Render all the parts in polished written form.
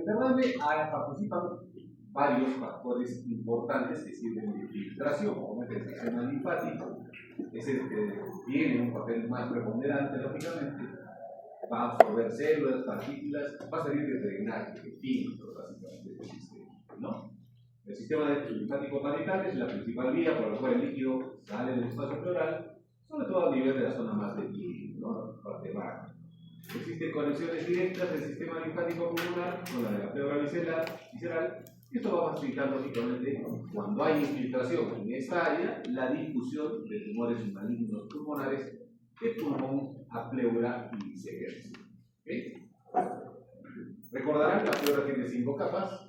el derrame participan varios factores importantes que sirven de filtración, como el sistema linfático, es el que tiene un papel más preponderante, lógicamente, va a absorber células, partículas, va a salir de drenaje, de filtros, básicamente, del sistema, ¿no? El sistema linfático parietal es la principal vía por la cual el líquido sale del espacio pleural, sobre todo a nivel de la zona más del líquido, ¿no? La parte baja. Existen conexiones directas del sistema linfático pulmonar con la de la pleura visceral. Esto va a facilitar, lógicamente, cuando hay infiltración en esta área, la difusión de tumores malignos pulmonares de pulmón a pleura y viceversa. ¿Okay? Recordarán que la pleura tiene 5 capas.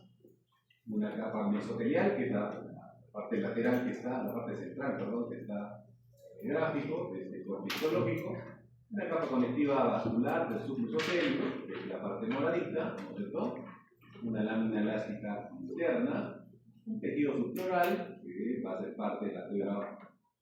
Una capa mesotelial, que es la parte lateral que está, la parte central, perdón, que está en el gráfico, desde el corte histológico. Una capa conectiva vascular del submesotélio, que es la parte moradita, ¿no es cierto? Una lámina elástica interna, un tejido subpleural, que va a ser parte de la pleura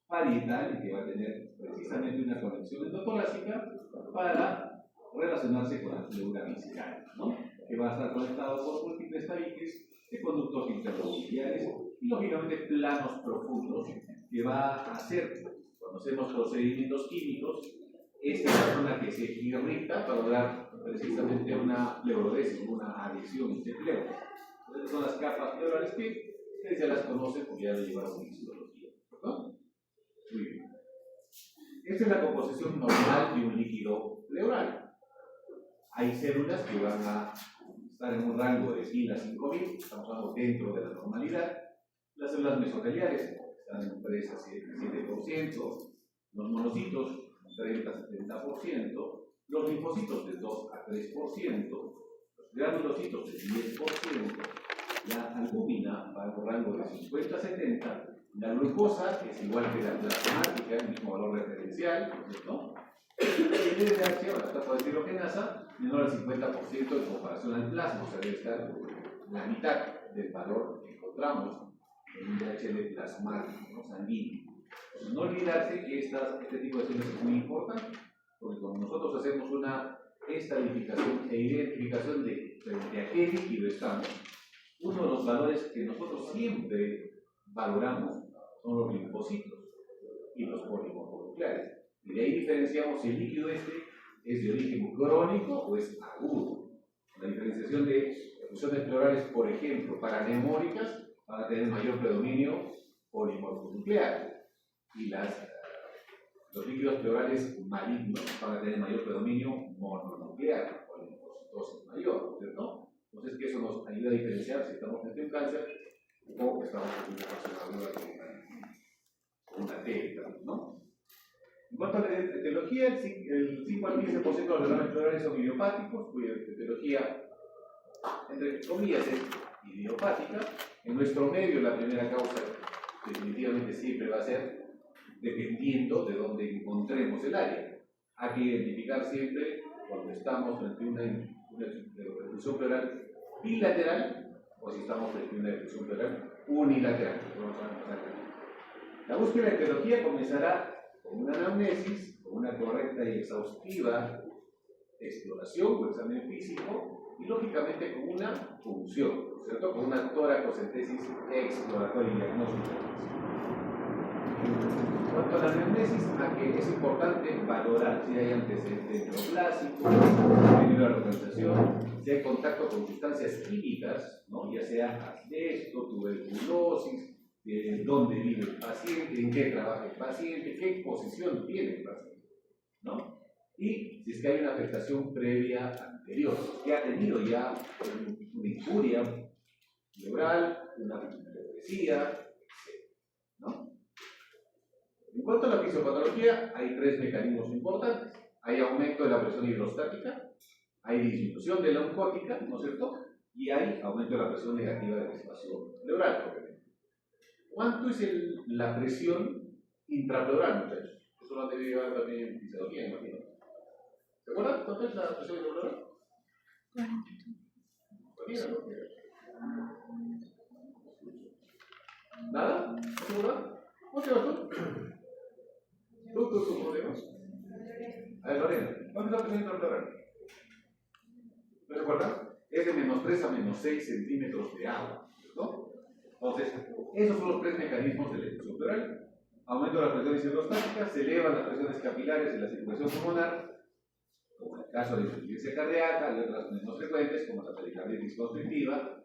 parietal y que va a tener precisamente una conexión endotorácica para relacionarse con la pleura visceral, ¿no? Que va a estar conectado por múltiples tabiques de conductos interlobulares y lógicamente planos profundos que va a hacer, cuando hacemos procedimientos químicos, esta persona que se irrita para lograr precisamente una pleurodesis, una adhesión interpleural. Entonces son las capas pleurales que ustedes ya las conocen porque ya lo llevaron en histología, ¿no? Muy bien. Esta es la composición normal de un líquido pleural. Hay células que van a estar en un rango de 1000 a 5000, estamos hablando dentro de la normalidad. Las células mesoteliares están en 3 a 7%, los monocitos 30 a 70%, los linfocitos de 2 a 3%, los granulocitos de 10%, la albúmina va en un rango de 50 a 70%, la glucosa, que es igual que la plasmática, el mismo valor referencial, ¿no es cierto? Y el LDH, o la tasa de deshidrogenasa, menor al 50% en comparación al plasma, o sea, debe estar la mitad del valor que encontramos en un DHL plasmático, ¿no? Sanguíneo. Entonces, no olvidarse que este tipo de células es muy importante, porque cuando nosotros hacemos una estadificación e identificación de frente a qué líquido estamos, uno de los valores que nosotros siempre valoramos son los linfocitos y los polimorfonucleares. Y de ahí diferenciamos si el líquido este es de origen crónico o es agudo. La diferenciación de efusiones pleurales, por ejemplo, paranemóricas, van a tener mayor predominio polimorfonuclear. Y los líquidos pleurales malignos van a tener mayor predominio mononuclear, o linfocitosis mayor, ¿cierto? Entonces, que eso nos ayuda a diferenciar si estamos frente a un cáncer o estamos frente a una persona con una T, ¿no? En cuanto a la etiología, el 5 al 15% de los derrames pleurales son idiopáticos, cuya etiología, entre comillas, es idiopática. En nuestro medio, la primera causa definitivamente siempre va a ser dependiendo de dónde encontremos el área. Hay que identificar siempre cuando estamos frente a una effusión pleural bilateral o si estamos frente a una effusión pleural unilateral. La búsqueda de etiología comenzará con una anamnesis, con una correcta y exhaustiva exploración o examen físico y lógicamente con una punción, ¿cierto? Con una toracocentesis exploratoria y diagnóstica. En cuanto a la anamnesis, aquí es importante valorar si hay antecedentes neoplásicos, si hay una localización, si hay contacto con sustancias químicas, ¿no? Ya sea asbesto, tuberculosis, dónde vive el paciente, en qué trabaja el paciente, qué posición tiene el paciente, ¿no? Y si es que hay una afectación previa anterior, que ha tenido ya una injuria pleural, una pleuresía, ¿no? En cuanto a la fisiopatología, hay 3 mecanismos importantes. Hay aumento de la presión hidrostática, hay disminución de la oncótica, ¿no es cierto? Y hay aumento de la presión negativa del espacio pleural, obviamente. ¿Cuánto es la presión intrapleural, muchachos? Eso lo han debido llevar también en fisiología, imagino. ¿Se acuerdan? ¿Cuánto es la presión intrapleural? 40. ¿Nada? ¿No seguro? ¿Cómo te vas tú? ¿Tú, problemas? A ver, Lorena, ¿cuánto es la presión intrapleural? ¿No se acuerdan? Es es de -3 a -6 centímetros de agua, ¿no? Entonces, esos son los tres mecanismos de la ejecución pleural. Aumento de las presiones hidrostáticas, se elevan las presiones capilares en la circulación pulmonar, como en el caso de insuficiencia cardíaca y otras menos frecuentes, como la pericarditis constrictiva.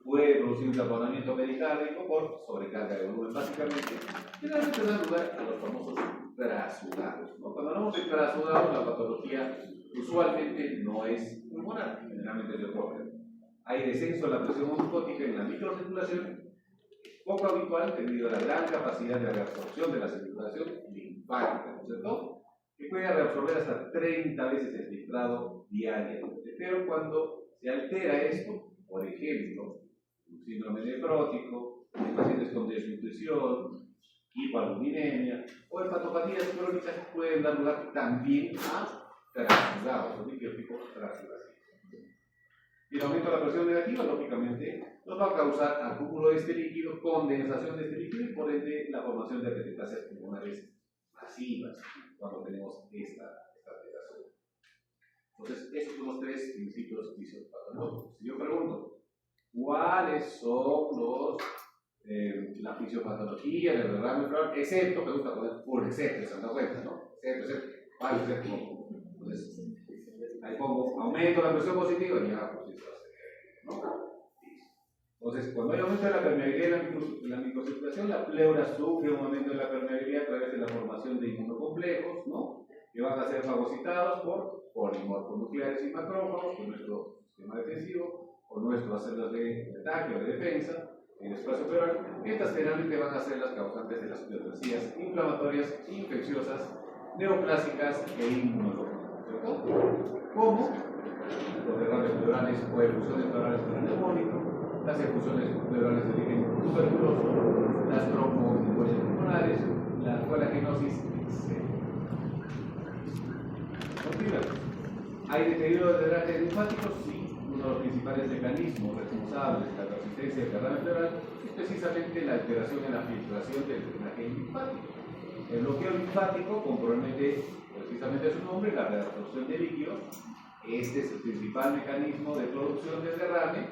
Puede producir un taponamiento pericárdico por sobrecarga de volumen, básicamente. Generalmente da lugar a los famosos trasudados, ¿no? Cuando hablamos de trasudados, la patología usualmente no es pulmonar, generalmente es de otro órgano. Hay descenso de la presión osmótica en la microcirculación, poco habitual debido a la gran capacidad de reabsorción de la circulación linfática, ¿no es cierto? Que puede reabsorber hasta 30 veces el filtrado diariamente. Pero cuando se altera esto, por ejemplo, un síndrome nefrótico, en pacientes con desnutrición, hipoalbuminemia o hepatopatías crónicas, pueden dar lugar también a trasudados, tipo trasudación. Y el aumento de la presión negativa, lógicamente, nos va a causar acúmulo de este líquido, condensación de este líquido y por ende la formación de metastasis pulmonares masivas cuando tenemos esta alteración. Entonces, esos son los tres principios fisiopatológicos. Si yo pregunto, ¿cuáles son la fisiopatología del derrame pleural? Excepto, me gusta poner por excepto, se han dado cuenta, ¿no? Excepto, ¿cuál excepto? Entonces, ahí pongo aumento de la presión positiva y ya, pues, ¿no? Entonces, cuando hay aumento de la permeabilidad en la microcirculación, la pleura sufre un aumento de la permeabilidad a través de la formación de inmunocomplejos, ¿no? Que van a ser fagocitados por polimorfonucleares y macrófagos, por nuestro sistema defensivo, por nuestras células de ataque o de defensa en el espacio pleural. Estas generalmente van a ser las causantes de las neoplasias inflamatorias, infecciosas, neoplásicas e inmunológicas, ¿cierto? Como los derrames pleurales o efusiones pleurales por el neumónico, las efusiones pleurales de origen tuberculoso, las tromboembolias pulmonares, la coagenosis, etc. ¿Hay deterioro del drenaje linfático? Sí. Uno de los principales mecanismos responsables de la persistencia del derrame pleural es precisamente la alteración en la filtración del drenaje linfático. El bloqueo linfático compromete precisamente su nombre, la reabsorción de líquidos. Este es el principal mecanismo de producción del derrame,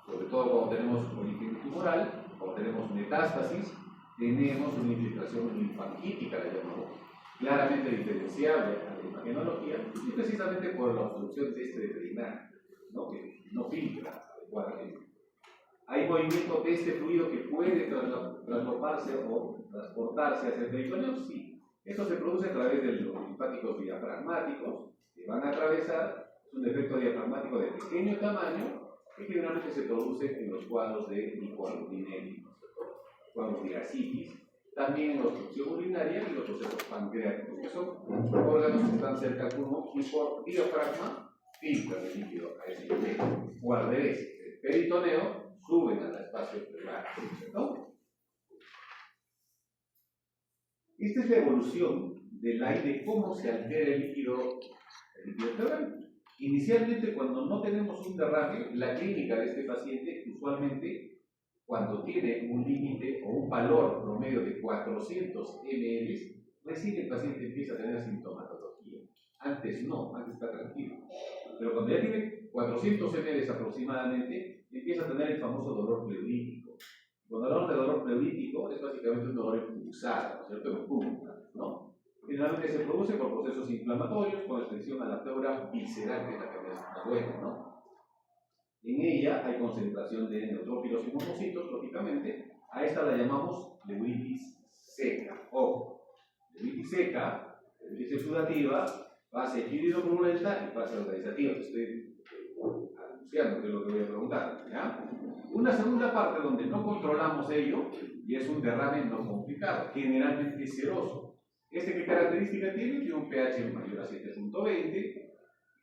sobre todo cuando tenemos origen tumoral, cuando tenemos metástasis, tenemos una infiltración linfangítica, la llamamos, claramente diferenciable a la imagenología, y precisamente por la obstrucción de este drenaje, ¿no? Que no filtra adecuadamente. Hay movimiento de este fluido que puede trasloparse o transportarse hacia el peritoneo, sí. Esto se produce a través de los linfáticos diafragmáticos, que van a atravesar, es un defecto diafragmático de pequeño tamaño, que generalmente se produce en los cuadros de hipoalbuminemia, cuadros de ascitis, también en la obstrucción urinaria y los procesos pancreáticos, que son órganos que están cerca al pulmón y por diafragma filtran el líquido a ese nivel. O al revés, el peritoneo suben al espacio pleural, ¿no? Esta es la evolución del aire, cómo se altera el líquido pleural. Inicialmente, cuando no tenemos un derrame, la clínica de este paciente, usualmente, cuando tiene un límite o un valor promedio de 400 ml, recién el paciente empieza a tener sintomatología. Antes no, antes está tranquilo. Pero cuando ya tiene 400 ml aproximadamente, empieza a tener el famoso dolor pleurítico. Cuando hablamos de dolor pleurítico, es básicamente un dolor impulsado, ¿no es cierto? En punta, ¿no? Generalmente se produce por procesos inflamatorios con extensión a la pleura visceral, que es la que más duele, ¿no? En ella hay concentración de neutrófilos y monocitos, lógicamente. A esta la llamamos pleuritis seca. Ojo, pleuritis seca, pleuritis exudativa, fase hidropurulenta y fase organizativa. Te estoy anunciando que es lo que voy a preguntar, ¿ya? Una segunda parte donde no controlamos ello y es un derrame no complicado, generalmente seroso. ¿Qué característica tiene? Tiene un pH mayor a 7.20,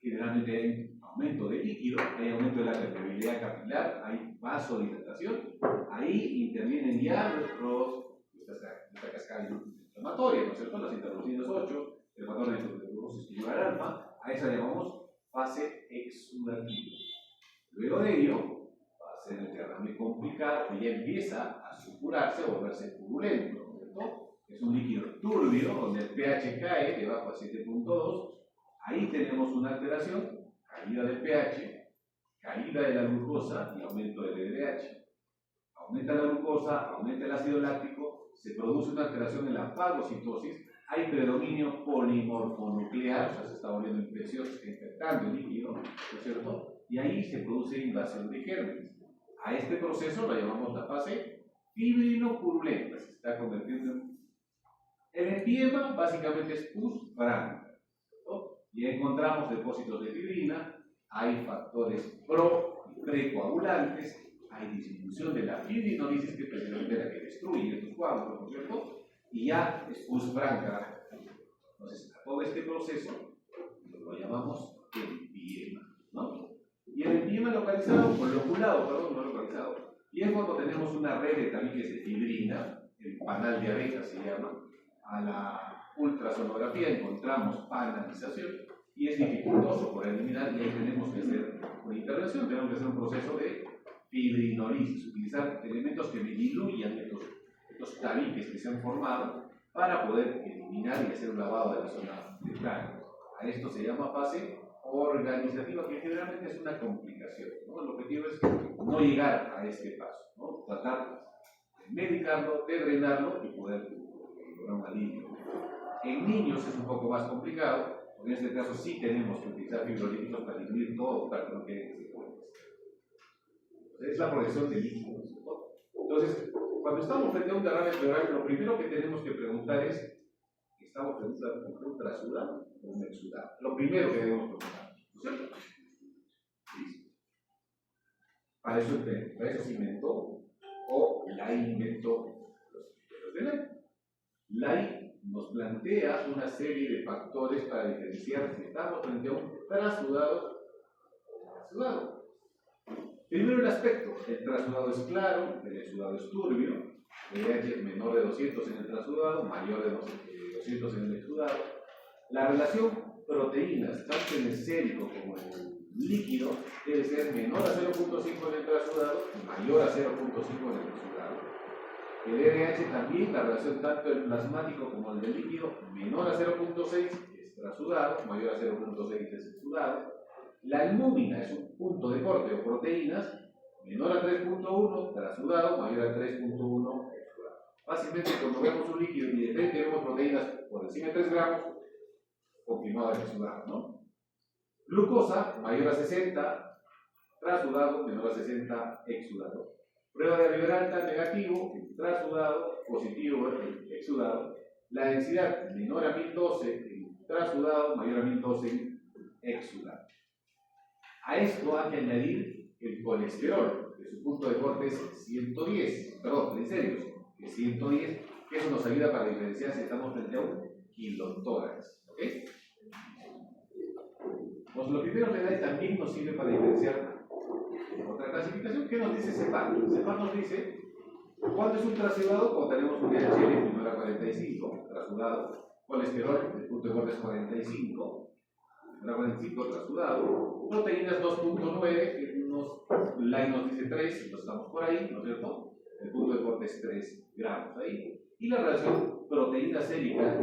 generalmente hay aumento de líquido, hay aumento de la permeabilidad capilar, hay vasodilatación, ahí intervienen ya nuestra cascada inflamatoria, ¿no es cierto? Las interleucinas 8, el factor de tuberculosis tubular alfa, a esa llamamos fase exudativa. Luego de ello, va a ser el derrame complicado, que ya empieza a supurarse o volverse purulento, ¿no es cierto? Es un líquido turbio, donde el pH cae debajo a 7.2, ahí tenemos una alteración, caída del pH, caída de la glucosa y aumento del LDH. Aumenta la glucosa, aumenta el ácido láctico, se produce una alteración en la fagocitosis, hay predominio polimorfonuclear, o sea, se está volviendo infeccioso, se está infectando el líquido, ¿no es cierto? Y ahí se produce invasión de gérmenes. A este proceso lo llamamos la fase fibrino-purulenta, se está convirtiendo en... El empiema básicamente es pus franca, ¿no? Y encontramos depósitos de fibrina, hay factores pro y precoagulantes, hay disminución de la fibrinolisis, que precisamente la que destruye estos coágulos, ¿no es cierto? Y ya es pus franca. Entonces, a todo este proceso lo llamamos empiema, ¿no? Y el empiema localizado, o loculado, perdón, no localizado, y es cuando tenemos una red de tabiques de fibrina, el panal de abejas se llama, a la ultrasonografía encontramos panalización, y es dificultoso por eliminar, y ahí tenemos que hacer una intervención, tenemos que hacer un proceso de fibrinolisis, utilizar elementos que me diluyan estos tabiques que se han formado para poder eliminar y hacer un lavado de la zona del cráneo. A esto se llama fase organizativa, que generalmente es una complicación, ¿no? El objetivo es no llegar a este paso, ¿no? Tratar de medicarlo, de drenarlo y poder lograr un alivio. En niños es un poco más complicado, porque en este caso sí tenemos que utilizar fibrolíticos para diluir todo, para que no queden secuelas. Es la progresión de líquidos, ¿no? Entonces, cuando estamos frente a un derrame pleural, lo primero que tenemos que preguntar es: ¿estamos frente a un trasudado o un exudado? Lo primero que debemos preguntar, ¿no es cierto? ¿Listo? Para eso se inventó, o la inventó los ingenieros de ley. Lai nos plantea una serie de factores para diferenciar si estamos frente a un trasudado o un exudado. Primero el aspecto: el trasudado es claro, el exudado es turbio, el pH es menor de 200 en el trasudado, mayor de 200 en el exudado. La relación proteínas, tanto en el sérico como en el líquido, debe ser menor a 0.5 en el trasudado y mayor a 0.5 en el exudado. El RH también, la relación tanto el plasmático como el del líquido, menor a 0.6 es trasudado, mayor a 0.6 es exudado. La albúmina es un punto de corte o proteínas, menor a 3.1 trasudado, mayor a 3.1 exudado. Fácilmente, cuando vemos un líquido y de repente vemos proteínas por encima de 3 gramos, confirmado el exudado, ¿no? Glucosa, mayor a 60, trasudado, menor a 60, exudado. Prueba de fiebre alta, negativo, trasudado, positivo, exudado. La densidad menor a 1012 en trasudado, mayor a 1012 en exudado. A esto hay que añadir el colesterol, que su punto de corte es 110, perdón, triglicéridos, que es 110, que eso nos ayuda para diferenciar si estamos frente a un kilotórax. ¿Ok? Los criterios de edad también nos sirven para diferenciar otra clasificación. ¿Qué nos dice CEPAL? CEPAL nos dice cuándo es un trasudado, cuando tenemos un DHL menor a 45, trasudado, colesterol, el punto de corte es 45, menor a 45, trasudado, proteínas 2.9, que LAI nos dice 3, entonces estamos por ahí, ¿no es cierto? El punto de corte es 3 gramos ahí. Y la relación proteína sérica,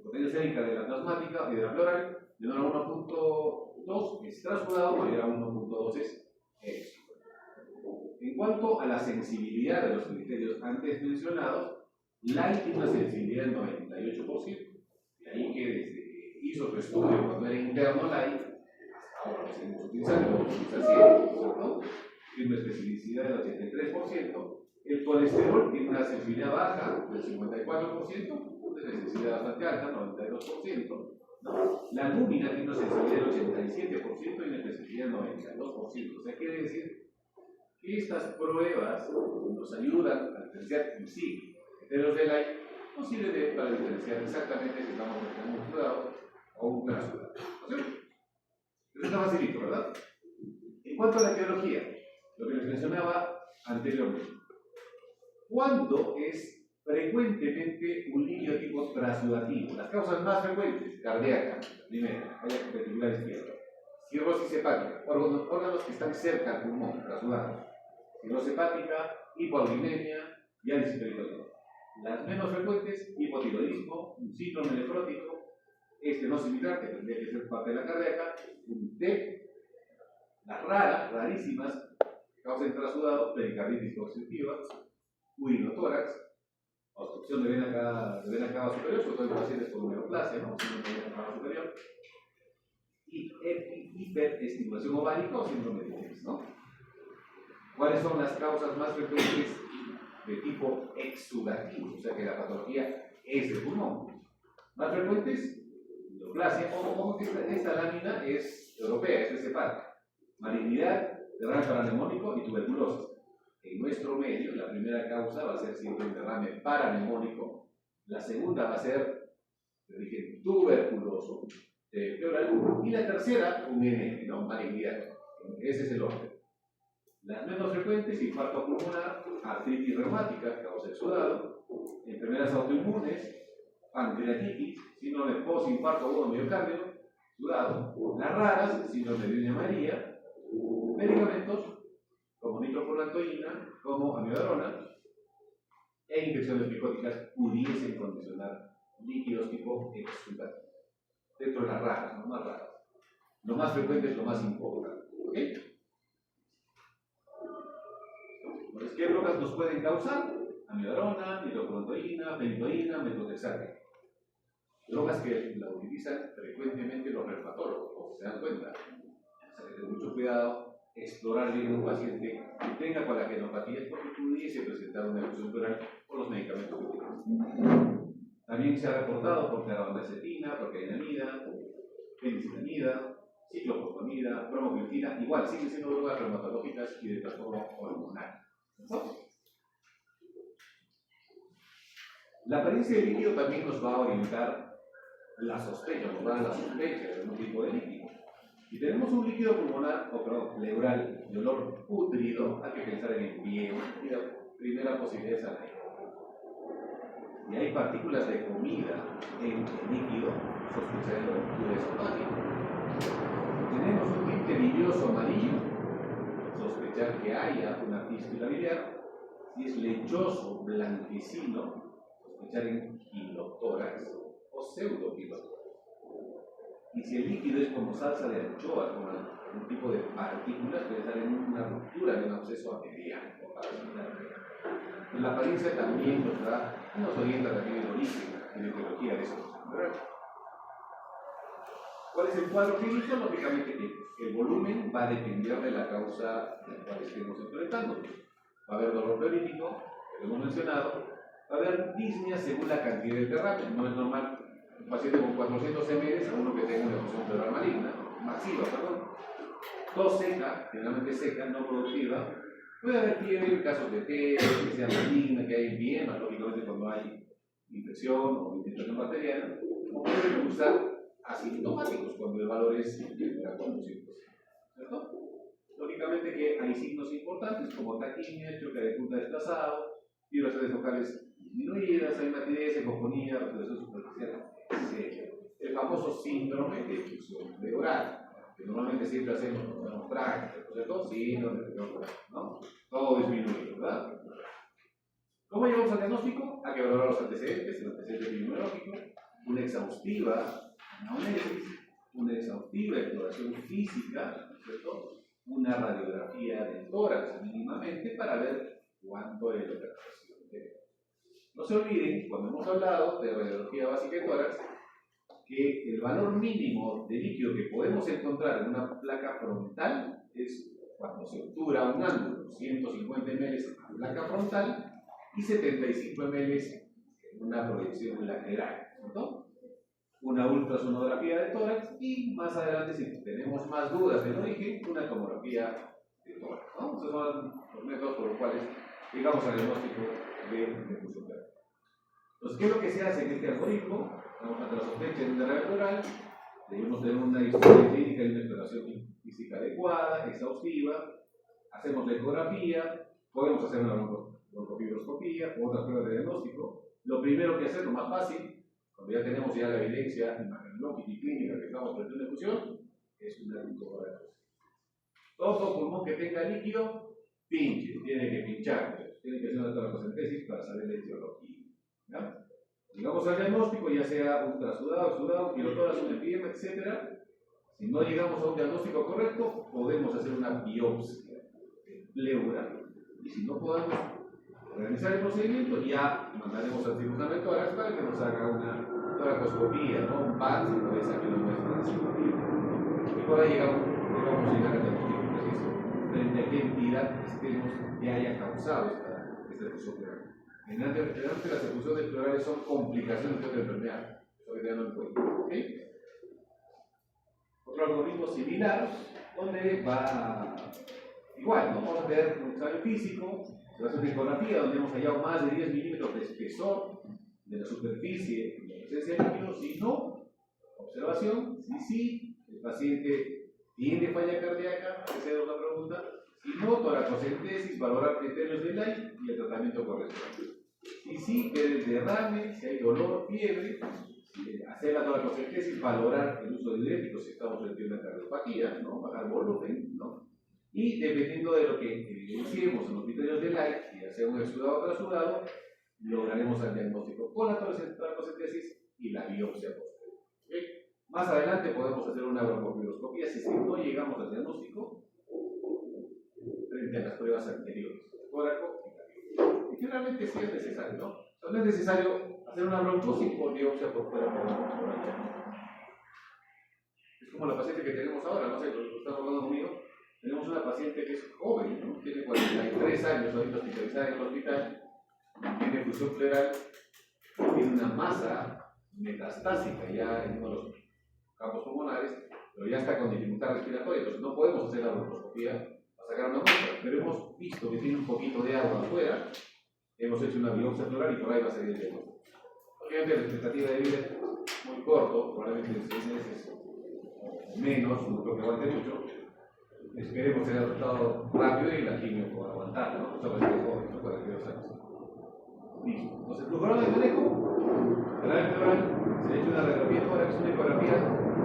proteína sérica de la plasmática y de la pleural, menor a 1.2 es trasudado, mayor a 1.2 es exudado. En cuanto a la sensibilidad de los criterios antes mencionados, LAI tiene una sensibilidad del 98%. De ahí que desde que hizo su estudio cuando era interno LAI, hasta ahora lo seguimos utilizando, lo vamos a utilizar siempre, ¿cierto? Tiene una especificidad del 83%. El colesterol tiene una sensibilidad baja del 54%, una sensibilidad bastante alta, 92%. ¿No? La albúmina tiene una sensibilidad del 87% y una especificidad del 92%. O sea, quiere decir que estas pruebas nos ayudan a diferenciar en sí criterios de LAI, nos sirve para diferenciar exactamente si estamos en un exudado o un trasudado. ¿No es cierto? Eso está facilito, ¿verdad? En cuanto a la etiología, lo que les mencionaba anteriormente, ¿cuándo es frecuentemente un líquido tipo trasudativo? Las causas más frecuentes: cardíaca, primera, ventricular izquierda, cirrosis hepática, órganos que están cerca al pulmón, trasudados, cirrosis hepática, hipoalinemia y antisperitoidea. Las menos frecuentes: hipotiroidismo, un síndrome nefrótico, no similar, que tendría que ser parte de la cardíaca, un T, Las raras, rarísimas, causa intrasudado, pericarditis congestiva, urinotórax, obstrucción de vena cava superior, sobre todo en pacientes con neoplasia, ¿no? Síndrome de vena cava superior, y hiperestimulación ovárica o síndrome de Higgs, ¿no? ¿Cuáles son las causas más frecuentes de tipo exudativo? O sea que la patología es de pulmón. Más frecuentes, neoplasia. Ojo que esta lámina es europea, es de CEPAL. Malignidad, derrame paranemónico y tuberculosis. En nuestro medio, la primera causa va a ser siempre un derrame paranemónico. La segunda va a ser de origen tuberculoso, pleural. Y la tercera, un NN, ¿no? Malignidad. Ese es el orden. Las menos frecuentes, infarto pulmonar, artritis reumática, causa exudado, enfermedades autoinmunes, pancreatitis, síndrome post-infarto agudo miocardio, sudado. Las raras, síndrome de Viña María, medicamentos como nitrofurantoína, como amiodarona, e infecciones picóticas pudiesen condicionar líquidos tipo exudativo. Dentro de las raras, no más raras. Lo más frecuente es lo más importante. ¿Ok? Entonces, ¿qué drogas nos pueden causar? Amiodarona, nitrofurantoína, bentoína, metotrexato. Drogas que la utilizan frecuentemente los reumatólogos, ¿se dan cuenta? O sea, que tener mucho cuidado, explorar bien un paciente que tenga coagulopatías porque pudiese presentar una erupción pleural por los medicamentos que utilizan. También se ha reportado por carbamazepina, procainamida, penicillamida, ciclofosfamida, bromocriptina, igual siguen siendo drogas reumatológicas y de trastorno hormonal. ¿No? La apariencia del líquido también nos va a orientar la sospecha, nos va a dar la sospecha de algún tipo de líquido. Si tenemos un líquido pulmonar o pleural de olor pútrido, hay que pensar en el pie. Y la primera posibilidad es la y hay partículas de comida en el líquido, sospechar de ruptura esofágica. Tenemos un tinte bilioso amarillo, sospechar que haya una fístula biliar. Si es lechoso, blanquecino, sospechar en quilotórax o pseudoquilotórax. Y si el líquido es como salsa de anchoa, con algún tipo de partículas, puede estar en una ruptura de un absceso abeliano o parasitario. La apariencia también nos orienta también el origen y la etiología de estos. ¿Cuál es el cuadro clínico? Lógicamente que el volumen va a depender de la causa de la cual estemos enfrentando. Va a haber dolor pleurítico, que lo hemos mencionado, va a haber disnea según la cantidad de derrame. No es normal un paciente con 400 ml a uno que tenga una erupción pleural maligna, masiva, perdón. Tos seca, generalmente seca, no productiva. Puede haber fiebre, casos de té, que sea maligna, que hay empiema, lógicamente cuando hay infección o infiltración bacteriana. O pueden usar asintomáticos cuando el valor es de 400. ¿Cierto? Lógicamente que hay signos importantes como taquimia, choque de punta desplazado, vibraciones focales disminuidas, hematidez, ecofonía, respiración superficial, etc. El famoso síndrome de efusión pleural, que normalmente siempre hacemos prácticas, ¿cierto? Síndrome de efusión pleural, ¿no? Todo disminuido, ¿verdad? ¿Cómo llegamos al diagnóstico? Hay que valorar los antecedentes, el antecedente epidemiológico, una exhaustiva anamnesis, una exhaustiva exploración física, ¿cierto? Una radiografía del tórax mínimamente para ver cuánto es la perforación. No se olviden, cuando hemos hablado de radiografía básica de tórax, que el valor mínimo de líquido que podemos encontrar en una placa frontal es cuando se obtura un ángulo, 150 ml en la placa frontal y 75 ml en una proyección lateral, ¿no? Una ultrasonografía de tórax y más adelante, si tenemos más dudas del origen, una tomografía de tórax, ¿no? Esos son los métodos por los cuales llegamos al diagnóstico de efusión pleural. Entonces, ¿qué es lo que se hace en este algoritmo? Vamos ante la sospecha de un derrame pleural, debemos tener una historia clínica y una exploración física adecuada, exhaustiva, hacemos la ecografía, podemos hacer una broncofibroscopía o otras pruebas de diagnóstico. Lo primero que hacer, lo más fácil, cuando ya tenemos ya la evidencia imagenológica y clínica que estamos frente a una efusión, es una glucosa. Todo pulmón que tenga líquido, pinche, tiene que pinchar, tiene que hacer una toracocentesis para saber la etiología. ¿Ya? Llegamos al diagnóstico, ya sea ultrasudado, exudado, quilotórax, un empiema, etc. Si no llegamos a un diagnóstico correcto, podemos hacer una biopsia de pleura. Y si no podemos realizar el procedimiento, ya mandaremos al cirujano de tórax para que nos haga una toracoscopía, ¿no? Un PAT, si no es que nos muestra la cirugía, ¿no? Y por ahí llegamos a llegar al diagnóstico preciso frente a qué entidad estemos que haya causado esta efusión pleural. Generalmente las efusiones pleurales son complicaciones de otra enfermedad, eso hay que tenerlo en cuenta. ¿Okay? Otro algoritmo similar, donde va igual, ¿no? Vamos a tener un examen físico, se va a hacer una ecografía donde hemos hallado más de 10 milímetros de espesor de la superficie en la presencia de líquido. Si no, observación, sí, el paciente tiene falla cardíaca, esa es la pregunta. Si no, toracocentesis, valorar criterios de Light y el tratamiento correspondiente. Y sí, ver el derrame, si hay dolor, fiebre, hacer la toracocentesis, valorar el uso de diuréticos si estamos frente a una cardiopatía, ¿no? Bajar volumen, ¿no? Y dependiendo de lo que evidenciemos en los criterios de Light, ya sea un exudado o trasudado, lograremos el diagnóstico con la toracocentesis y la biopsia posterior. ¿Okay? Más adelante podemos hacer una broncofibroscopía si no llegamos al diagnóstico frente a las pruebas anteriores, tóraco y la biopsia. Y generalmente sí es necesario, ¿no? No es necesario hacer una broncosis por biopsia por fuera por es como la paciente que tenemos ahora, no sé, lo está hablando conmigo. Tenemos una paciente que es joven, ¿no? Tiene 43 años, ahorita hospitalizada en el hospital, tiene efusión pleural, tiene una masa metastásica ya en uno de los campos pulmonares, pero ya está con dificultad respiratoria, entonces no podemos hacer la broncoscopía para sacar una muestra, pero hemos visto que tiene un poquito de agua afuera, hemos hecho una biopsia pleural y por ahí va a salir el diagnóstico. Obviamente la expectativa de vida es muy corto, probablemente 6 meses o menos, no creo que aguante mucho. Esperemos tener resultado rápido y la quimio por aguantar, ¿no? Eso es muy joven, ¿no? 42 años. Listo. Entonces, el programa de manejo, se ha hecho una radiografía, ahora que es una ecografía,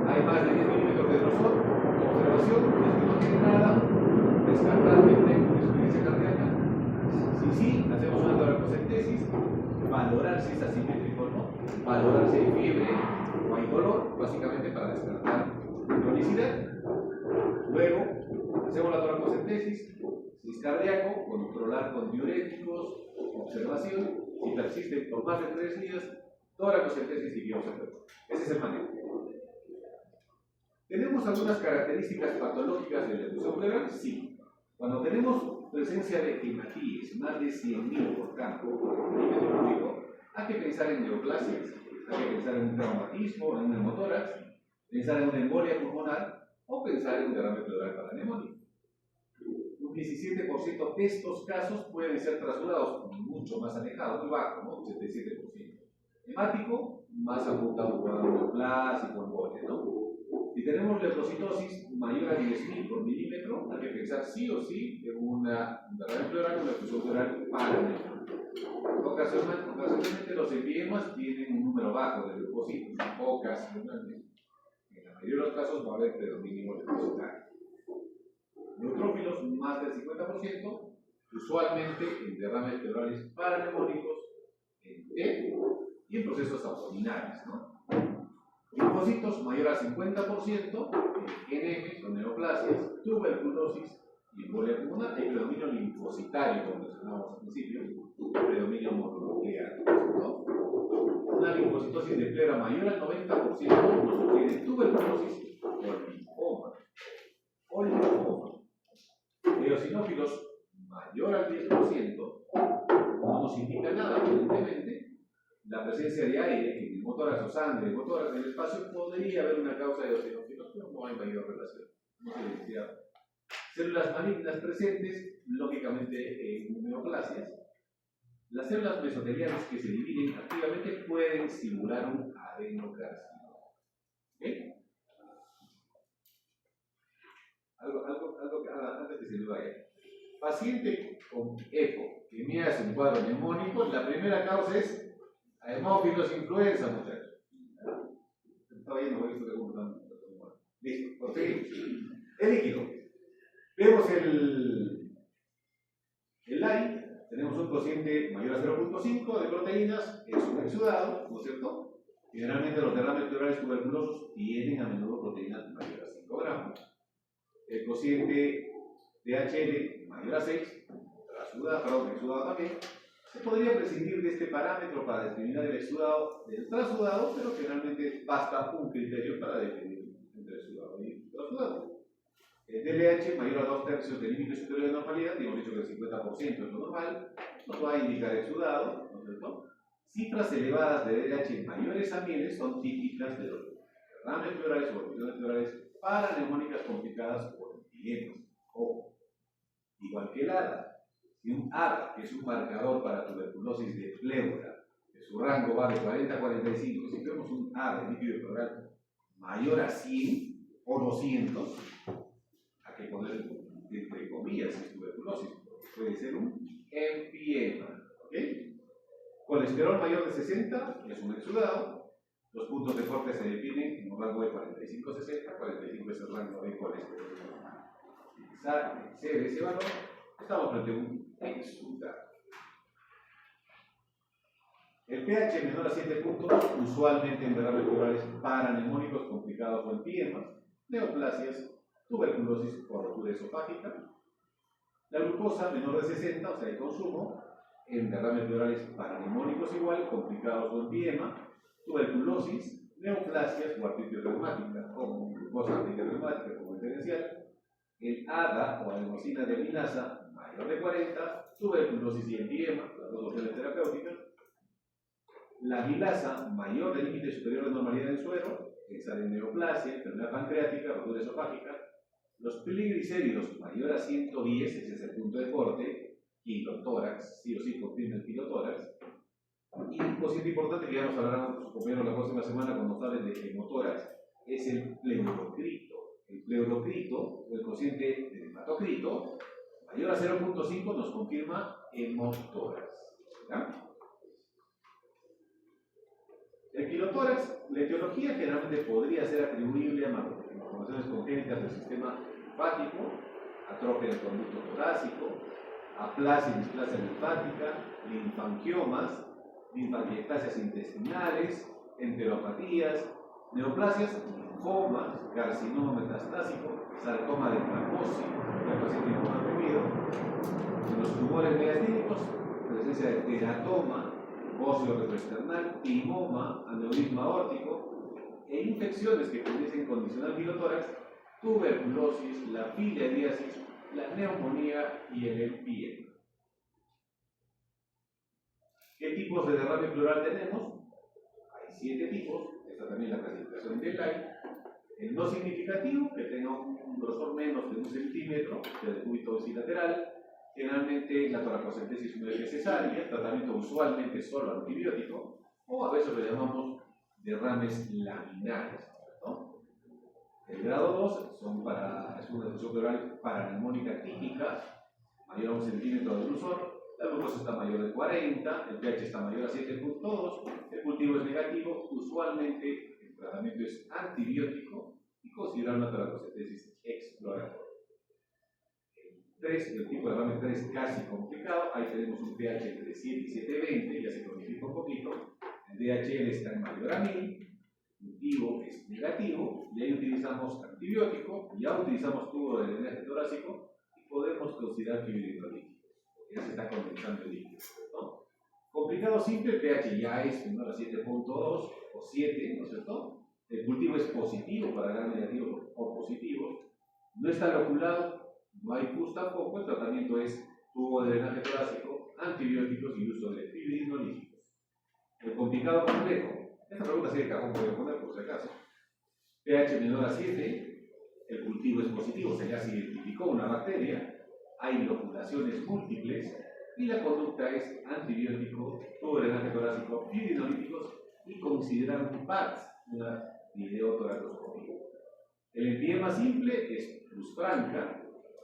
hay más de 10 milímetros de grosor, observación, es que no tiene nada, descartablemente con insuficiencia cardíaca. Sí, hacemos una toracocentesis, valorar si es asimétrico o no, valorar si hay fiebre o hay dolor, básicamente para descartar cronicidad. Luego, hacemos la toracocentesis, si es cardíaco, controlar con diuréticos, observación, si persiste por más de 3 días, toracocentesis y biopsia. Ese es el manejo. ¿Tenemos algunas características patológicas de la efusión pleural? Sí. Cuando tenemos presencia de hematíes, más de 100.000 por campo, por milímetro cúbico, hay que pensar en neoplasias, hay que pensar en un traumatismo, en un hemotórax, pensar en una embolia pulmonar o pensar en un derrame pleural paraneumónico. Un 17% de estos casos pueden ser trasudados mucho más alejados, muy bajo, ¿no? 87%. Hemático, más apuntado por neoplásico, embolia, ¿no? Si tenemos leucocitosis mayor a 10.000 por milímetro, hay que pensar sí o sí en un derrame pleural o una efusión pleural paraneumónica. Ocasionalmente los enviemas tienen un número bajo de leucocitos, ocasionalmente. En la mayoría de los casos va a haber predominio leucocitario. Neutrófilos más del 50%, usualmente en derrames pleurales paraneumónicos, en T y en procesos abdominales, ¿no? Linfocitos mayor al 50%, NF son neoplasias, tuberculosis y embolia pulmonar. Hay predominio linfocitario, como mencionábamos al principio, predominio mononuclear, ¿no? Una linfocitosis de pleura mayor al 90% nos sugiere tuberculosis o linfoma. Eosinófilos mayor al 10% no nos indica nada, evidentemente. La presencia de aire en el motórax o sangre, el motórax en el espacio, podría haber una causa de eosinófilos, pero no hay mayor relación. No se evidencia. Células malignas presentes, lógicamente en neoplasias. Las células mesoteliales que se dividen activamente pueden simular un adenocarcinoma. ¿Okay? Algo que antes que se me vaya. Paciente con ECO que me hace un cuadro neumónico, la primera causa es hemófilos influenza, muchachos. Estaba yendo por esto de uno. Listo, proseguimos. El líquido. Vemos el LAI. Tenemos un cociente mayor a 0.5 de proteínas, es un exudado, ¿no es cierto? Generalmente los derrames pleurales tuberculosos tienen a menudo proteínas mayores a 5 gramos, el cociente DHL mayor a 6, exudado también, se podría prescindir de este parámetro para determinar el exudado del trasudado, pero generalmente basta un criterio para definir entre exudado y trasudado. El DLH mayor a 2/3 del límite superior de normalidad, y hemos dicho que el 50% es lo normal, nos va a indicar exudado, ¿no es cierto? Cifras elevadas de DLH mayores a 1000 son típicas de los derrames pleurales o condiciones pleurales paraneumónicas complicadas por empiemas. Ojo, igual que el ADA. Si un ADA, que es un marcador para tuberculosis de pleura, que su rango va de 40 a 45, si vemos un ADA de líquido pleural mayor a 100 o 200, hay que poner entre comillas si es tuberculosis, puede ser un empiema. ¿Okay? Colesterol mayor de 60 es un exudado. Los puntos de corte se definen en un rango de 45 a 60, 45 es el rango de colesterol. Si excede ese valor, estamos frente a un exudado. El pH menor a 7 puntos, usualmente en derrames pleurales paraneumónicos complicados o empiemas, neoplasias, tuberculosis o rotura esofágica. La glucosa menor de 60, o sea, el consumo, en derrames pleurales paraneumónicos igual, complicados o empiema, tuberculosis, neoplasias o artritis reumática, o glucosa artritis reumática como diferencial. El ADA o adenosina deaminasa mayor de 40, tuberculosis y empiema, las dos opciones terapéuticas. La milasa mayor del límite superior de normalidad del suero, pensar en neoplasia, enfermedad pancreática, rotura esofágica. Los triglicéridos mayor a 110, ese es el punto de corte, kilotórax, sí o sí contiene el kilotórax. Y un cociente importante que ya nos hablarán sus compañeros la próxima semana cuando nos hablen de hemotórax, es el pleurocrito. El pleurocrito, o el cociente de hematocrito, mayor a 0.5 nos confirma hemotórax. ¿Ya? El kilotórax, la etiología generalmente podría ser atribuible a malformaciones congénitas del sistema linfático, atrofia del conducto torácico, aplasia y displasia linfática, linfangiomas, linfangiectasias intestinales, enteropatías, neoplasias, linfomas, carcinoma metastásico, sarcoma de Kaposi, el paciente inmunodeprimido, en los tumores mediastínicos, presencia de teratoma, óseo retroesternal, timoma, aneurisma aórtico e infecciones que pudiesen condicionar kilotórax, tuberculosis, la filiariasis, la neumonía y el empiema. ¿Qué tipos de derrame pleural tenemos? Hay 7 tipos, esta también es la clasificación de Lai. El no significativo, que tenga un grosor menos de 1 centímetro del cúbito bilateral. Generalmente la toracocentesis no es necesaria, tratamiento usualmente solo antibiótico, o a veces lo llamamos derrames laminares, ¿no? El grado 2 es una effusión pleural paraneumónica típica, mayor a 1 centímetro de grosor, la glucosa está mayor de 40, el pH está mayor a 7.2, el cultivo es negativo, usualmente el tratamiento es antibiótico y considerar una toracocentesis exploratoria. 3, el tipo de derrame 3 casi complicado, ahí tenemos un pH entre 7 y 720, ya se cronifica un poquito, el DHL está en mayor a 1000, cultivo es negativo, y ahí utilizamos antibiótico, ya utilizamos tubo de drenaje torácico y podemos considerar fibrinolíticos, porque ya se está condensando el líquido, ¿no? Complicado simple, el pH ya es menor a 7.2 o 7, ¿no es cierto? El cultivo es positivo para gram negativo o positivo, no está loculado, no hay pus tampoco, el tratamiento es tubo de drenaje torácico, antibióticos y uso de fibrinolíticos. El complicado complejo, esta pregunta sí de cajón puede poner por si acaso. pH menor a 7, el cultivo es positivo, o sea, ya se identificó una bacteria, hay loculaciones múltiples y la conducta es antibiótico, tubo de drenaje torácico, fibrinolíticos y considerar un PAT, una videotoracoscopia. El empiema simple es luz franca,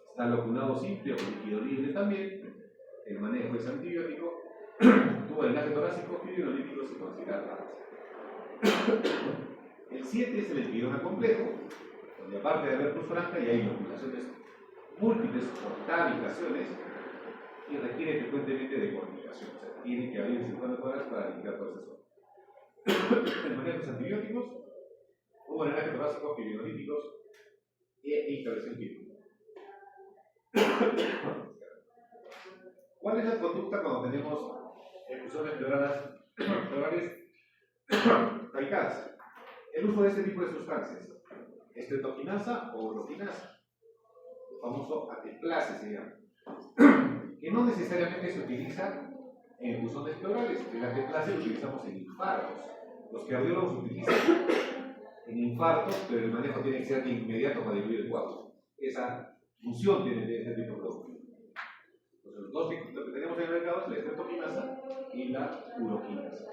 está loculado simple o líquido libre también, el manejo es antibiótico, tubo de drenaje torácico, fibrinolíticos y considerar PAT. El 7 es el empiema complejo, donde aparte de haber luz franca y hay loculaciones múltiples o tabicaciones y requiere frecuentemente de comunicación, o sea, tiene que abrir 50 horas para limpiar toda esa zona. El manejo es antibióticos, tubo de drenaje torácico, fibrinolíticos intervención quirúrgica. ¿Cuál es la conducta cuando tenemos efusiones pleurales taicadas? El uso de este tipo de sustancias, estreptoquinasa o uroquinasa, el famoso ateplase se llama, que no necesariamente se utiliza en efusiones pleurales. El ateplase lo utilizamos en infartos. Los cardiólogos utilizan en infartos, pero el manejo tiene que ser inmediato para diluir el coágulo. Esa función tiene este tipo de productos. Entonces, los dos tipos que tenemos en el mercado es la estreptoquinasa y la uroquinasa.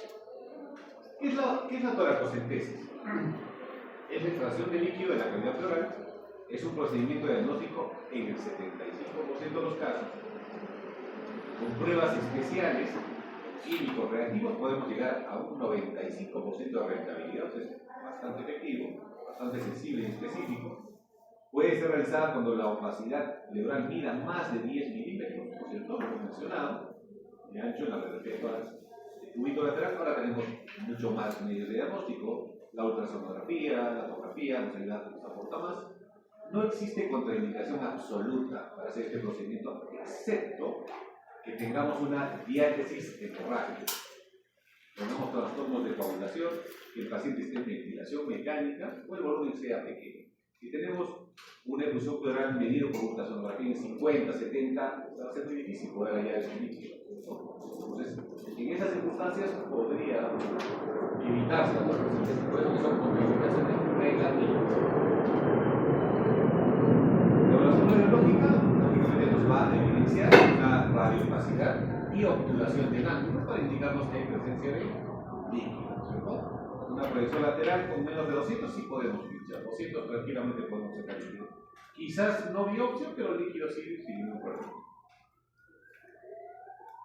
¿Qué es la toracocentesis? Es la extracción de líquido de la cavidad pleural. Es un procedimiento diagnóstico en el 75% de los casos. Con pruebas especiales, químicos reactivos, podemos llegar a un 95% de rentabilidad. Es bastante efectivo, bastante sensible y específico. Puede ser realizada cuando la opacidad pleural mida más de 10 milímetros, por cierto, lo hemos mencionado, de ancho en la radiografía de tórax. El cubito lateral, ahora tenemos mucho más medios de diagnóstico, la ultrasonografía, la tomografía, nos aporta más. No existe contraindicación absoluta para hacer este procedimiento, excepto que tengamos una diátesis hemorrágica. Tenemos trastornos de coagulación, que el paciente esté en ventilación mecánica o el volumen sea pequeño. Si tenemos una efusión pleural medido por ultrasonografía en 50, 70, va a ser muy difícil poder hallar ese líquido. Entonces, en esas circunstancias podría evitarse las pacientes, por eso que son contraindicaciones negativas. La evaluación radiológica lógicamente nos va a evidenciar una radiopacidad y obturación del ángulo para indicarnos que hay presencia de líquido, ¿cierto? Una proyección lateral con menos de 200 sí podemos pinchar, 200 tranquilamente podemos sacar líquido. Quizás no biopsia, pero el líquido sí sin ningún problema.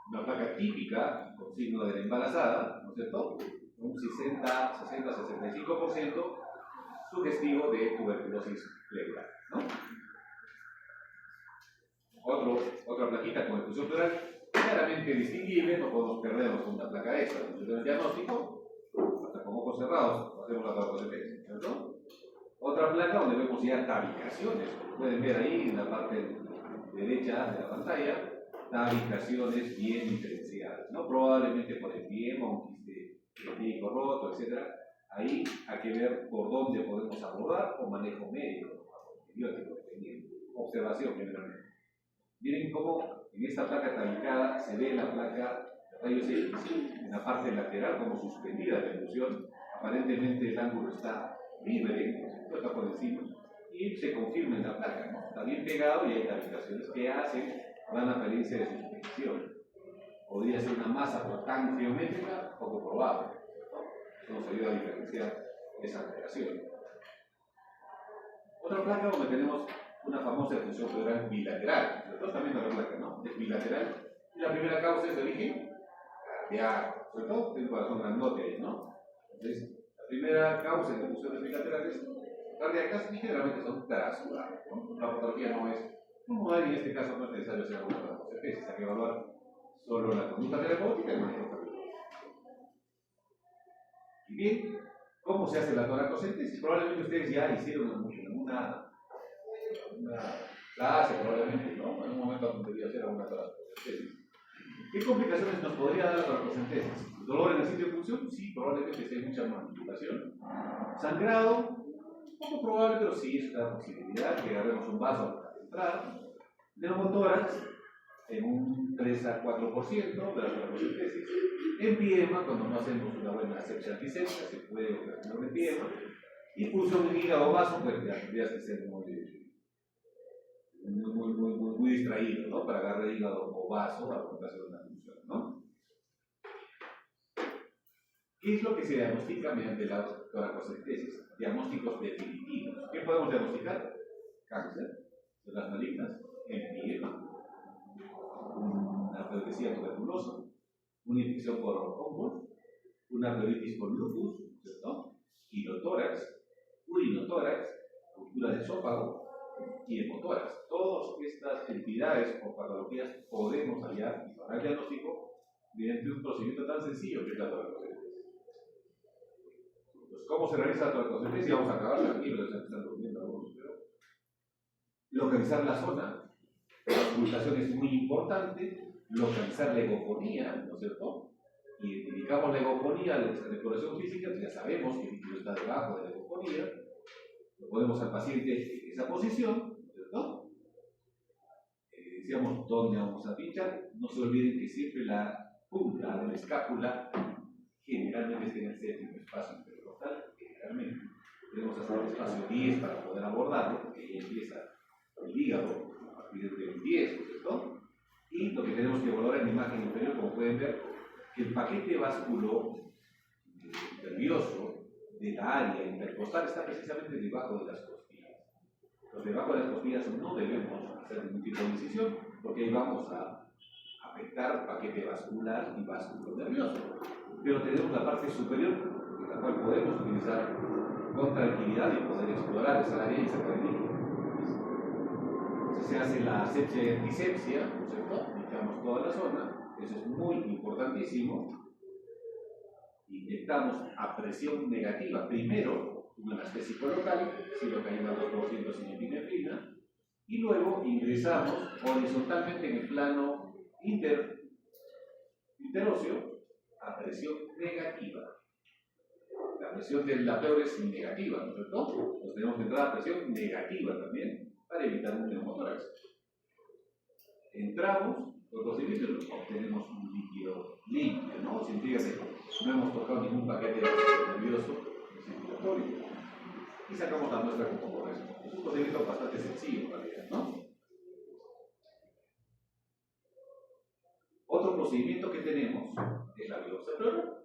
Una placa típica con signo de la embarazada, ¿no es cierto? Un 60-65% sugestivo de tuberculosis pleural, ¿no? Otra plaquita con efusión pleural claramente distinguible, no podemos perdernos con una placa extra. Entonces, en el diagnóstico, hasta con ojos cerrados, hacemos la toracocentesis, ¿cierto? Otra placa donde vemos ya tabicaciones, como pueden ver ahí en la parte derecha de la pantalla, tabicaciones bien diferenciadas, ¿no? Probablemente por empiema, un quiste etílico roto, etc. Ahí hay que ver por dónde podemos abordar o manejo médico, antibiótico, dependiendo. Observación generalmente. Miren cómo en esta placa tabicada se ve la placa de rayos X en la parte lateral como suspendida de efusión. Aparentemente el ángulo está libre, está por encima, y se confirma en la placa, ¿no? Está bien pegado y hay tabicaciones que hacen una apariencia de suspensión. Podría ser una masa tan geométrica, poco probable, ¿no? Eso nos ayuda a diferenciar esa alteración. Otra placa donde tenemos una famosa efusión pleural bilateral. Nosotros también la placa, ¿no? Es bilateral. Y la primera causa es de origen cardíaco, sobre todo tiene un corazón grandote ahí, ¿no? Entonces, la primera causa de efusiones bilaterales cardíacas generalmente son trasuradas, ¿no? La patología no es normal y en este caso no es necesario hacer alguna toracocentesis, hay que evaluar solo la conducta terapéutica y el manejo cardiológico. Y bien, ¿cómo se hace la toracocentesis? Probablemente ustedes ya hicieron una clase, probablemente, ¿no? En un momento debería hacer alguna toracocentesis. ¿Qué complicaciones nos podría dar la toracocentesis? ¿Dolor en el sitio de función? Sí, probablemente si hay mucha manipulación. ¿Sangrado? Poco probable, pero sí es una posibilidad que agarremos un vaso para entrar. Neumotórax en un 3 a 4% de la toracocentesis. Empiema, cuando no hacemos una buena asepsia antiséptica, se puede ocasionar un empiema. Y función en hígado o vaso, pues ya tendrías que ser muy distraído, ¿no? Para agarrar hígado o vaso para poder hacer una función, ¿no? ¿Qué es lo que se diagnostica mediante la toracocentesis? Diagnósticos definitivos. ¿Qué podemos diagnosticar? Cáncer, células malignas, empiema, una pleurología tuberculosa, una infección por hongos, una pleuritis por lupus, ¿cierto? Quirotórax, urinotórax, ruptura de esófago y hemotórax. Todas estas entidades o patologías podemos hallar y para el diagnóstico mediante un procedimiento tan sencillo que es la toracocentesis. Pues, ¿cómo se realiza la toracocentesis? Vamos a acabar tranquilos, ya están durmiendo algunos, pero localizar la zona. La auscultación es muy importante, localizar la egofonía, ¿no es cierto? Identificamos la egofonía, la exploración física, ya sabemos que el líquido está debajo de la egofonía, lo ponemos al paciente en esa posición, ¿no es cierto? Decíamos dónde vamos a pinchar, no se olviden que siempre la punta de la escápula generalmente está en el séptimo espacio intercostal, generalmente. Tenemos hasta el espacio 10 para poder abordarlo, porque ahí empieza el hígado a partir del 10, ¿no es cierto? Y lo que tenemos que evaluar en la imagen inferior, como pueden ver, que el paquete vasculo nervioso de la área intercostal está precisamente debajo de las costillas. Entonces, debajo de las costillas no debemos hacer ningún tipo de incisión, porque ahí vamos a afectar paquete vascular y vasculo nervioso. Pero tenemos la parte superior, de la cual podemos utilizar con tranquilidad y poder explorar esa área y sacar el líquido. Entonces se hace la asepsia y antisepsia, ¿no es cierto? Limpiamos toda la zona, eso es muy importantísimo. Inyectamos a presión negativa, primero un anestésico local, silocaína 2% sin epinefrina, y luego ingresamos horizontalmente en el plano interóseo a presión negativa. La presión de la pleura es negativa, ¿no es cierto? Entonces tenemos que entrar a presión negativa también para evitar un neumotórax. Entramos, los procedimientos obtenemos un líquido limpio, ¿no? Sin fíjate, no hemos tocado ningún paquete nervioso circulatorio. Y sacamos la muestra como corresponde. Es un procedimiento bastante sencillo en realidad, ¿no? Otro procedimiento que tenemos es la biopsia pleural.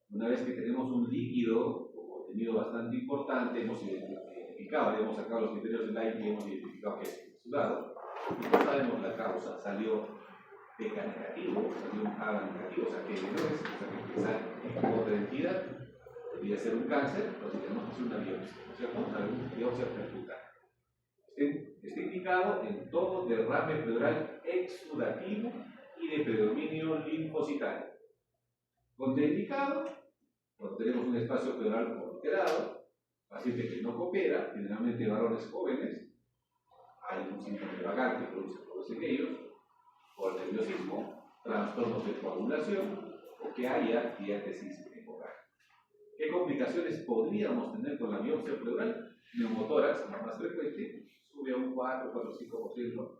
Una vez que tenemos un líquido contenido bastante importante, hemos identificado, hemos sacado los criterios del AIP y hemos identificado que es sudado, y no sabemos la causa, salió PK negativo, salió un AGA negativo, o sea que no es, o sea que sale en otra entidad, podría ser un cáncer, entonces tenemos que hacer una biopsia, ¿no es cierto? Una biopsia percutánea. Está indicado en todo derrame pleural exudativo y de predominio linfocitario. Contraindicado, cuando tenemos un espacio pleural alterado, paciente que no coopera, generalmente varones jóvenes, hay un síndrome vagal que produce todos aquellos, por nerviosismo, trastornos de coagulación o que haya diátesis hemorrágica. ¿Qué complicaciones podríamos tener con la biopsia pleural? Neumotórax, la más frecuente, sube a un 4-5%.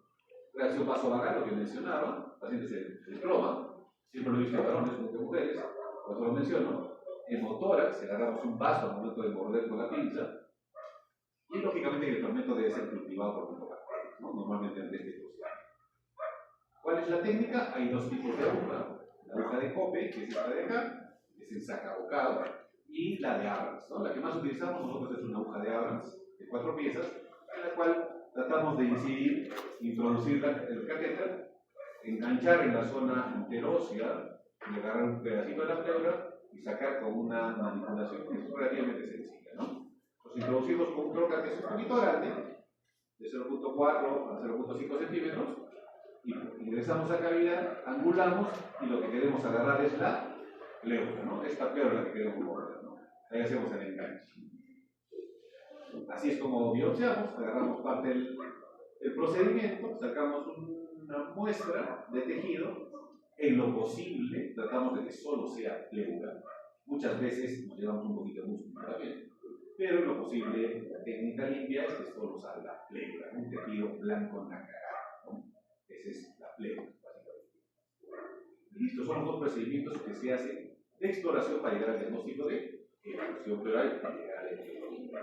Reacción vasovagal, lo que mencionaba, pacientes se desploma, siempre lo he visto en varones, nunca en mujeres, por eso lo menciono. Hemotórax, si agarramos un vaso al momento de morder con la pinza, y lógicamente el fermento debe ser cultivado por micobacterias, ¿no? Normalmente ante este proceso. ¿Cuál es la técnica? Hay dos tipos de aguja. La aguja de Cope, que es esta de acá, es el sacabocado, y la de Abrams, ¿no? La que más utilizamos nosotros es una aguja de Abrams de 4 piezas, en la cual tratamos de incidir, introducir el catéter, enganchar en la zona interósea, y agarrar un pedacito de la pleura y sacar con una manipulación que es relativamente sencilla, ¿no? Los introducimos con un trocar que es un poquito grande, de 0.4 a 0.5 centímetros, y ingresamos a cavidad, angulamos, y lo que queremos agarrar es la pleura, ¿no? Esta pleura es la que queremos morder, ¿no? Ahí hacemos el enganche. Así es como biopsiamos, agarramos parte del procedimiento, sacamos una muestra de tejido, en lo posible tratamos de que solo sea pleura. Muchas veces nos llevamos un poquito de músculo también, pero en lo posible la técnica limpia es que solo salga pleura, un tejido blanco nacarado, ¿no? Esa es la pleura, básicamente. Listo, son los dos procedimientos que se hacen de exploración para llegar al diagnóstico de evolución pleural y llegar al epidemiológico.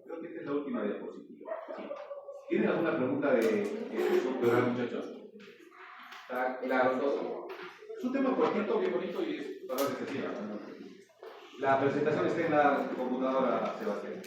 Creo que esta es la última diapositiva. Sí. ¿Tienen alguna pregunta de evolución pleural, muchachos? ¿Está claro todo? Es un tema cortito, bien bonito y es para que se siga. La presentación está en la computadora, Sebastián.